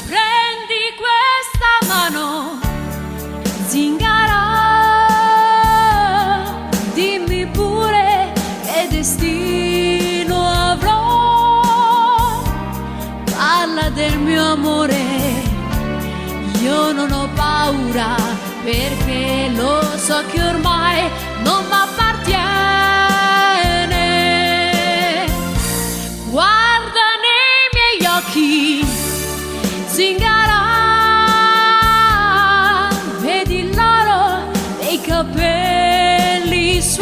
Prendi questa mano, zingara, dimmi pure che destino avrò. Parla del mio amore, io non ho paura, perché lo so che ormai non mi appartiene. Guarda nei miei occhi, zingara, vedi l'oro dei capelli suoi.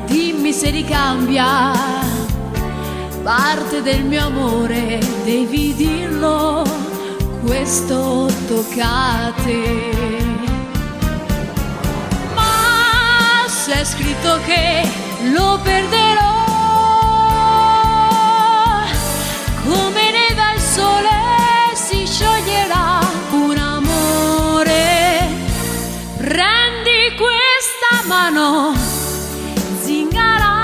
Dimmi se ricambia parte del mio amore, devi dirlo, questo tocca a te. Ma se è scritto che lo perderò, come neve al sole si scioglierà un amore. Prendi questa mano, zingara.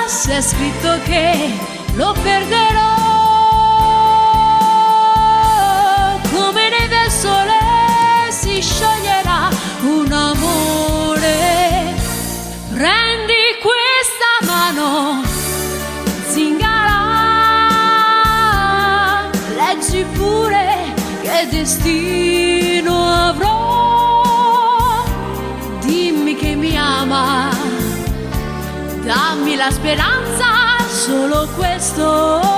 Se è scritto che lo perderò, come neve al sole si scioglierà un amore. Prendi questa mano, zingara, leggi pure che destino avrò. Dimmi che mi ama, dammi la speranza, solo questo.